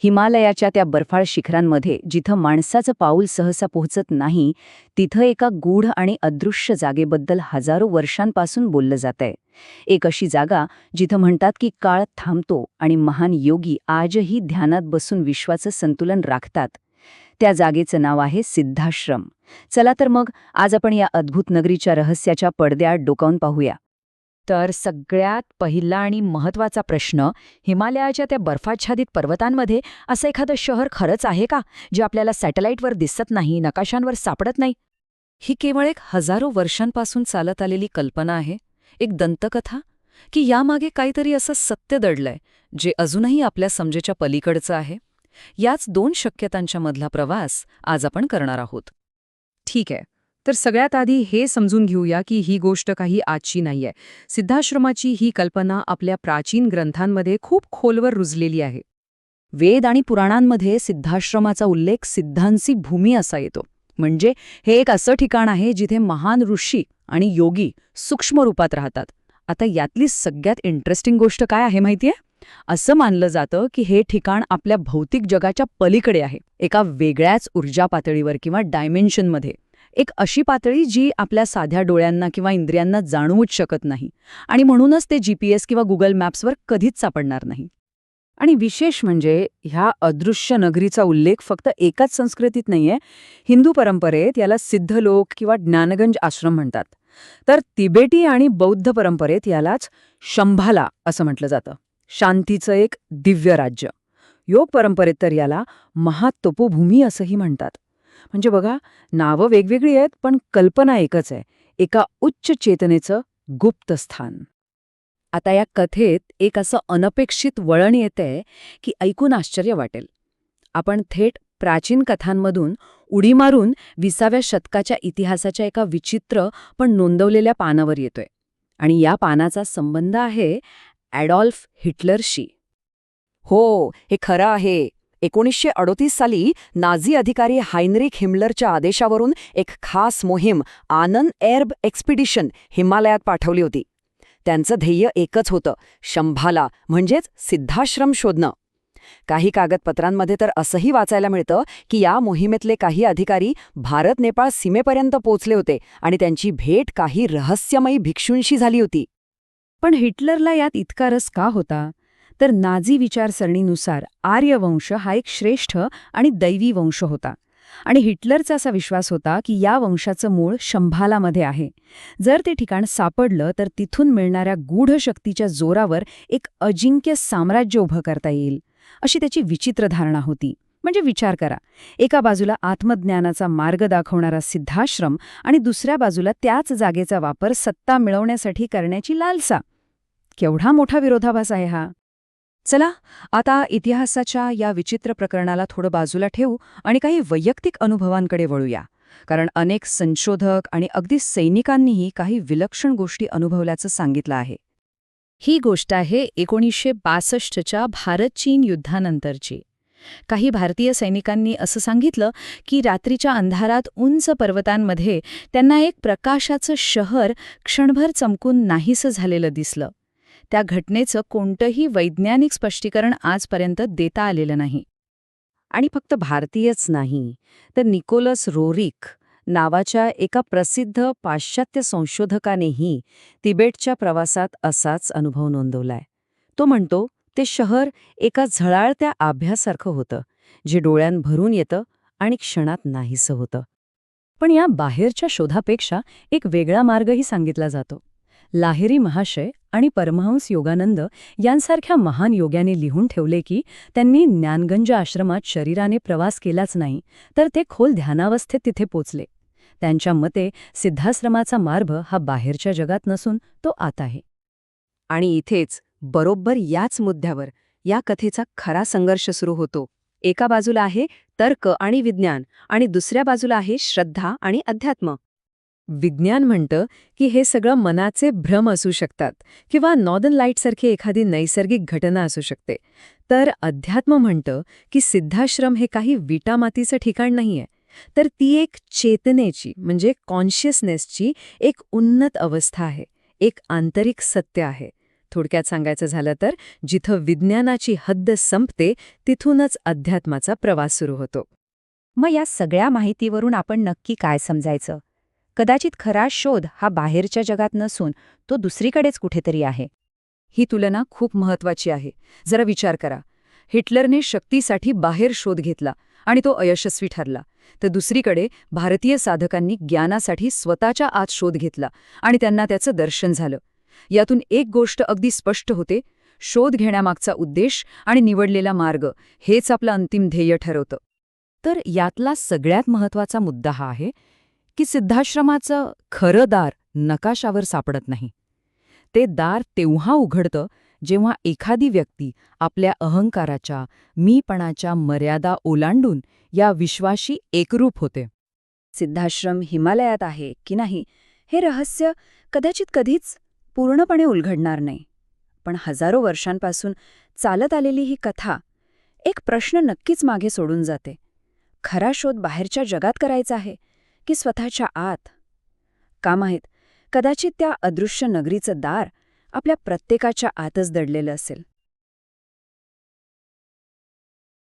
हिमालयाच्या त्या बर्फाळ शिखरांमध्ये जिथं माणसाचं पाऊल सहसा पोहोचत नाही, तिथं एका गूढ आणि अदृश्य जागेबद्दल हजारो वर्षांपासून बोललं जातंय. एक अशी जागा जिथं म्हणतात की काळ थांबतो आणि महान योगी आजही ध्यानात बसून विश्वाचं संतुलन राखतात. त्या जागेचं नाव आहे सिद्धाश्रम. चला तर मग आज आपण या अद्भुत नगरीच्या रहस्याच्या पडद्याआड डोकावून पाहूया. तर सगळ्यात पहिला आणि महत्त्वाचा प्रश्न, हिमालयाच्या त्या बर्फाच्छादित पर्वतांमध्ये असं एखादं शहर खरंच आहे का, जे आपल्याला सॅटेलाईटवर दिसत नाही, नकाशांवर सापडत नाही? ही केवळ एक हजारो वर्षांपासून चालत आलेली कल्पना आहे, एक दंतकथा, की यामागे काहीतरी असं सत्य दडलंय जे अजूनही आपल्या समजेच्या पलीकडचं आहे? याच दोन शक्यतांच्या मधला प्रवास आज आपण करणार आहोत. ठीक आहे. तर सगळ्यात आधी हे समजून घेऊया की ही गोष्ट काही आजची नाहीये. सिद्धाश्रमाची ही कल्पना आपल्या प्राचीन ग्रंथांमध्ये खूप खोलवर रुजलेली आहे. वेद आणि पुराणांमध्ये सिद्धाश्रमाचा उल्लेख सिद्धांची भूमी असा येतो. म्हणजे हे एक असं ठिकाण आहे जिथे महान ऋषी आणि योगी सूक्ष्म रूपात राहतात. आता यातली सगळ्यात इंटरेस्टिंग गोष्ट काय आहे माहितीये? असं मानलं जातं की हे ठिकाण आपल्या भौतिक जगाच्या पलीकडे आहे, एका वेगळ्याच ऊर्जा पातळीवर किंवा डायमेन्शनमध्ये. एक अशी पातळी जी आपल्या साध्या डोळ्यांना किंवा इंद्रियांना जाणवूच शकत नाही, आणि म्हणूनच ते GPS किंवा गुगल मॅप्सवर कधीच सापडणार नाही. आणि विशेष म्हणजे ह्या अदृश्य नगरीचा उल्लेख फक्त एकाच संस्कृतीत नाहीये. हिंदू परंपरेत याला सिद्धलोक किंवा ज्ञानगंज आश्रम म्हणतात. तर तिबेटी आणि बौद्ध परंपरेत यालाच शंभाला असं म्हटलं जातं, शांतीचं एक दिव्य राज्य. योग परंपरेत तर याला महातपोभूमी असंही म्हणतात. म्हणजे बघा, नावं वेगवेगळी आहेत पण कल्पना एकच आहे, एका उच्च चेतनेचं गुप्त स्थान. आता या कथेत एक असं अनपेक्षित वळण येतंय की ऐकून आश्चर्य वाटेल. आपण थेट प्राचीन कथांमधून उडी मारून 20व्या शतकाच्या इतिहासाच्या एका विचित्र पण नोंदवलेल्या पानावर येतोय. आणि या पानाचा संबंध आहे ॲडॉल्फ हिटलरशी. हो, हे खरं आहे. 1938 साली नाझी अधिकारी हायनरिक हिमलरच्या आदेशावरून एक खास मोहीम आनंद एअर्ब एक्सपिडिशन हिमालयात पाठवली होती. त्यांचं ध्येय एकच होतं, शंभाला म्हणजेच सिद्धाश्रम शोधणं. काही कागदपत्रांमध्ये तर असंही वाचायला मिळतं की या मोहिमेतले काही अधिकारी भारत-नेपाळ सीमेपर्यंत पोचले होते आणि त्यांची भेट काही रहस्यमयी भिक्षूंशी झाली होती. पण हिटलरला यात इतका रस का होता? तर नाझी विचारसरणीनुसार आर्यवंश हा एक श्रेष्ठ आणि दैवी वंश होता. आणि हिटलरचा असा विश्वास होता की या वंशाचं मूळ शंभालामध्ये आहे. जर ते ठिकाण सापडलं तर तिथून मिळणाऱ्या गूढ शक्तीच्या जोरावर एक अजिंक्य साम्राज्य उभं करता येईल, अशी त्याची विचित्र धारणा होती. म्हणजे विचार करा, एका बाजूला आत्मज्ञानाचा मार्ग दाखवणारा सिद्धाश्रम आणि दुसऱ्या बाजूला त्याच जागेचा वापर सत्ता मिळवण्यासाठी करण्याची लालसा. केवढा मोठा विरोधाभास आहे हा. चला आता इतिहासाच्या या विचित्र प्रकरणाला थोडं बाजूला ठेवू आणि काही वैयक्तिक अनुभवांकडे वळूया. कारण अनेक संशोधक आणि अगदी सैनिकांनीही काही विलक्षण गोष्टी अनुभवल्याचं सांगितलं आहे. ही गोष्ट आहे 1962च्या भारत-चीन युद्धानंतरची. काही भारतीय सैनिकांनी असं सांगितलं की रात्रीच्या अंधारात उंच पर्वतांमध्ये त्यांना एक प्रकाशाचं शहर क्षणभर चमकून नाहीसं झालेलं दिसलं. त्या घटनेचं कोणतंही वैज्ञानिक स्पष्टीकरण आजपर्यंत देता आलेलं नाही. आणि फक्त भारतीयच नाही, तर निकोलस रोरिक नावाच्या एका प्रसिद्ध पाश्चात्य संशोधकानेही तिबेटच्या प्रवासात असाच अनुभव नोंदवलाय. तो म्हणतो, ते शहर एका झळाळत्या आभ्यासारखं होतं, जे डोळ्यात भरून येतं आणि क्षणात नाहीसं होतं. पण या बाहेरच्या शोधापेक्षा एक वेगळा मार्गही सांगितला जातो. लाहिरी महाशय आणि परमहंस योगानंद यांसारख्या महान योग्याने लिहून ठेवले की त्यांनी ज्ञानगंज आश्रमात शरीराने प्रवास केलाच नाही, तर ते खोल ध्यानावस्थेत तिथे पोचले. त्यांच्या मते सिद्धाश्रमाचा मार्ग हा बाहेरच्या जगात नसून तो आत आहे. आणि इथेच बरोबर याच मुद्द्यावर या कथेचा खरा संघर्ष सुरू होतो. एका बाजूला आहे तर्क आणि विज्ञान आणि दुसऱ्या बाजूला आहे श्रद्धा आणि अध्यात्म. विज्ञान म्हणतं की हे सगळं मनाचे भ्रम असू शकतात किंवा नॉर्दर्न लाईटसारखी एखादी नैसर्गिक घटना असू शकते. तर अध्यात्म म्हणतं की सिद्धाश्रम हे काही विटामातीचं ठिकाण नाहीये, तर ती एक चेतनेची म्हणजे कॉन्शियसनेसची एक उन्नत अवस्था आहे, एक आंतरिक सत्य आहे. थोडक्यात सांगायचं झालं तर जिथं विज्ञानाची हद्द संपते तिथूनच अध्यात्माचा प्रवास सुरू होतो. मग या सगळ्या माहितीवरून आपण नक्की काय समजायचं? कदाचित खरा शोध हा बाहेरच्या जगात नसून तो दुसरीकडेच कुठेतरी आहे. ही तुलना खूप महत्वाची आहे. जरा विचार करा. हिटलरने शक्तीसाठी बाहेर शोध घेतला आणि तो अयशस्वी ठरला. तर दुसरीकडे भारतीय साधकांनी ज्ञानासाठी स्वतःच्या आत शोध घेतला आणि त्यांना त्याचं दर्शन झालं. यातून एक गोष्ट अगदी स्पष्ट होते: शोध घेण्यामागचा उद्देश आणि निवडलेला मार्ग हेच आपलं अंतिम ध्येय ठरवतं. तर यातला सगळ्यात महत्त्वाचा मुद्दा हा आहे की सिद्धाश्रमाचं खरं दार नकाशावर सापडत नाही. ते दार तेव्हा उघडतं जेव्हा एखादी व्यक्ती आपल्या अहंकाराच्या, मीपणाच्या मर्यादा ओलांडून या विश्वाशी एकरूप होते. सिद्धाश्रम हिमालयात आहे की नाही हे रहस्य कदाचित कधीच पूर्णपणे उलगडणार नाही. पण हजारो वर्षांपासून चालत आलेली ही कथा एक प्रश्न नक्कीच मागे सोडून जाते. खरा शोध बाहेरच्या जगात करायचा आहे की स्वतःच्या आत? का माहीत, कदाचित त्या अदृश्य नगरीचं दार आपल्या प्रत्येकाच्या आतच दडलेलं असेल.